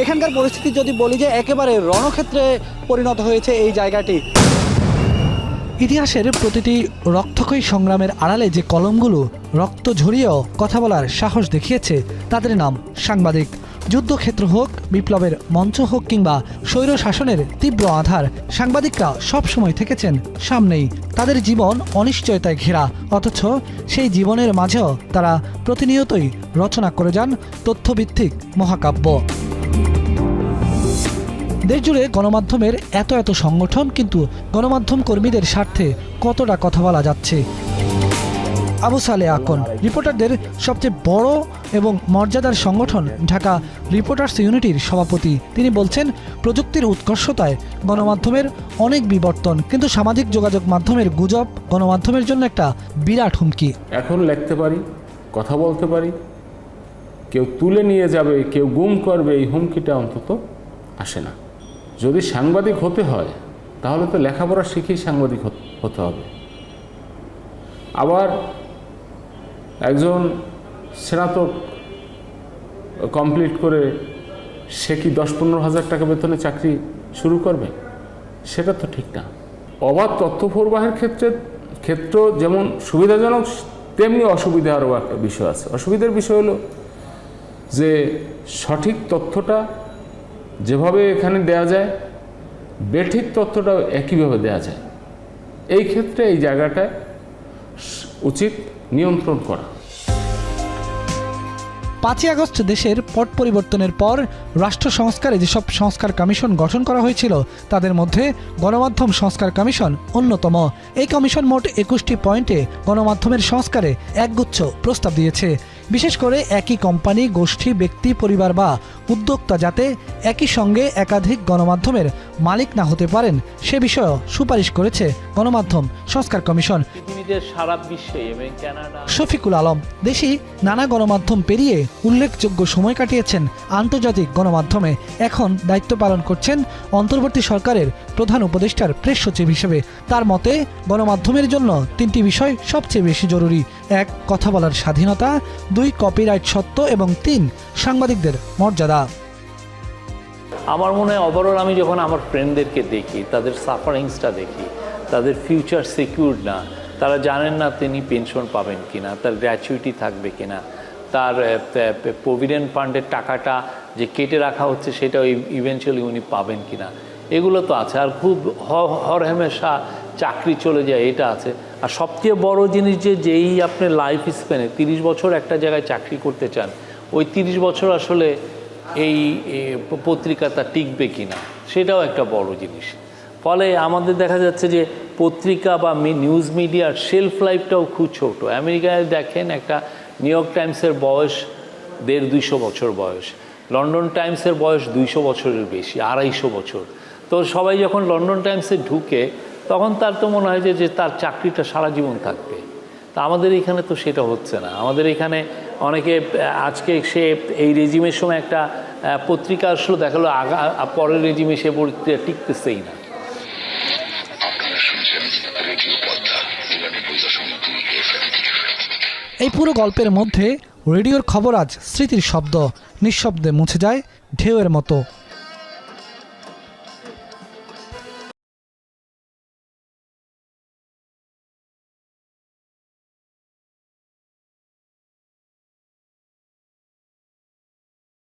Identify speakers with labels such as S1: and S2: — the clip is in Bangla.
S1: এখানকার পরিস্থিতি যদি বলি যে একেবারে রণক্ষেত্রে পরিণত হয়েছে এই জায়গাটি। ইতিহাসের প্রতিটি রক্তক্ষয়ী সংগ্রামের আড়ালে যে কলমগুলো রক্ত ঝরিয়েও কথা বলার সাহস দেখিয়েছে তাদের নাম সাংবাদিক। যুদ্ধক্ষেত্র হোক, বিপ্লবের মঞ্চ হোক কিংবা স্বৈর শাসনের তীব্র আধার, সাংবাদিকরা সবসময় থেকেছেন সামনেই। তাদের জীবন অনিশ্চয়তায় ঘেরা, অথচ সেই জীবনের মাঝেও তারা প্রতিনিয়তই রচনা করে যান তথ্যভিত্তিক মহাকাব্য। দেশজুড়ে গণমাধ্যমের এত সংগঠন, কিন্তু গণমাধ্যম কর্মীদের স্বার্থে কতটা কথা বলা যাচ্ছে? আবু সালে আকন, রিপোর্টারদের সবচেয়ে বড় এবং মর্যাদার সংগঠন ঢাকা রিপোর্টার্স ইউনিটির সভাপতি। তিনি বলছেন, প্রযুক্তির উৎকর্ষতায় গণমাধ্যমের অনেক বিবর্তন, কিন্তু সামাজিক যোগাযোগ মাধ্যমের গুজব গণমাধ্যমের জন্য একটা বিরাট হুমকি।
S2: এখন লিখতে পারি, কথা বলতে পারি, কেউ তুলে নিয়ে যাবে, কেউ গুম করবে, এই হুমকিটা অন্তত আসে না। যদি সাংবাদিক হতে হয় তাহলে তো লেখাপড়া শিখেই সাংবাদিক হতে হবে। আবার একজন স্নাতক কমপ্লিট করে সে কি 10-15 হাজার টাকা বেতনে চাকরি শুরু করবে? সেটা তো ঠিক না। অবাধ তথ্য প্রবাহের ক্ষেত্র যেমন সুবিধাজনক, তেমনি অসুবিধারও একটা বিষয় আছে। অসুবিধার বিষয় হলো যে সঠিক তথ্যটা যেভাবে এখানে দেয়া যায়, বেঠিক তথ্যটাও একইভাবে দেয়া যায়। এই ক্ষেত্রে এই জায়গাটায় উচিত নিয়ন্ত্রণ করা।
S1: 5ই আগস্ট দেশের পট পরিবর্তনের পর রাষ্ট্র সংস্কারে যেসব সংস্কার কমিশন গঠন করা হয়েছিল তাদের মধ্যে গণমাধ্যম সংস্কার কমিশন অন্যতম। এই কমিশন মোট 21টি পয়েন্টে গণমাধ্যমের সংস্কারে একগুচ্ছ প্রস্তাব দিয়েছে। বিশেষ করে একই কোম্পানি, গোষ্ঠী, ব্যক্তি, পরিবার বা উদ্যোক্তা যাতে একই সঙ্গে একাধিক গণমাধ্যমের মালিক না হতে পারেন সে বিষয়েও সুপারিশ করেছে গণমাধ্যম সংস্কার কমিশন।
S3: সারা বিশ্বে এবং কানাডা।
S1: শফিকুল আলম, দেশি নানা গণমাধ্যম পেরিয়ে উল্লেখযোগ্য সময় কাটিয়েছেন আন্তর্জাতিক গণমাধ্যমে। এখন দায়িত্ব পালন করছেন অন্তর্বর্তী সরকারের প্রধান উপদেষ্টার প্রেস সচিব হিসেবে। তার মতে গণমাধ্যমের জন্য 3টি বিষয় সবচেয়ে বেশি জরুরি: 1, কথা বলার স্বাধীনতা; 2, কপিরাইট সত্ত্ব; এবং 3, সাংবাদিকদের মর্যাদা।
S3: আমার মনে হয় ওভারঅল আমি যখন আমার ফ্রেন্ডদেরকে দেখি, তাদের সাফারিংসটা দেখি, তাদের ফিউচার সিকিউর না, তারা জানেন না তিনি পেনশন পাবেন কিনা, তার গ্র্যাচুইটি থাকবে কিনা, তার প্রভিডেন্ট ফান্ডের টাকাটা যে কেটে রাখা হচ্ছে সেটা ইভেনচুয়ালি উনি পাবেন কিনা, এগুলো তো আছে। আর খুব হরহামেশা চাকরি চলে যায়, এটা আছে। আর সবচেয়ে বড় জিনিস যেই আপনি লাইফ স্প্যানে 30 বছর একটা জায়গায় চাকরি করতে চান, ওই 30 বছর আসলে এই পত্রিকাটা টিকবে কিনা সেটাও একটা বড় জিনিস। ফলে আমাদের দেখা যাচ্ছে যে পত্রিকা বা নিউজ মিডিয়ার শেলফ লাইফটাও খুব ছোট। আমেরিকায় দেখেন, একটা নিউ ইয়র্ক টাইমসের বয়স 150-200 বছর বয়স, লন্ডন টাইমসের বয়স 200 বছরের বেশি, 250 বছর। তো সবাই যখন লন্ডন টাইমসে ঢুকে তখন তার তো মনে হয় যে তার চাকরিটা সারা জীবন থাকবে। তা আমাদের এখানে তো সেটা হচ্ছে না। আমাদের এখানে অনেকে আজকে সে এই রেজিমের সময় একটা পত্রিকা আসলে দেখালো, পরের রেজিমে সে পত্রিকা টিকতেছেই না।
S1: এই পুরো গল্পের মধ্যে রেডিওর খবর আজ স্মৃতির শব্দ, নিঃশব্দে মুছে যায় ঢেউয়ের মতো।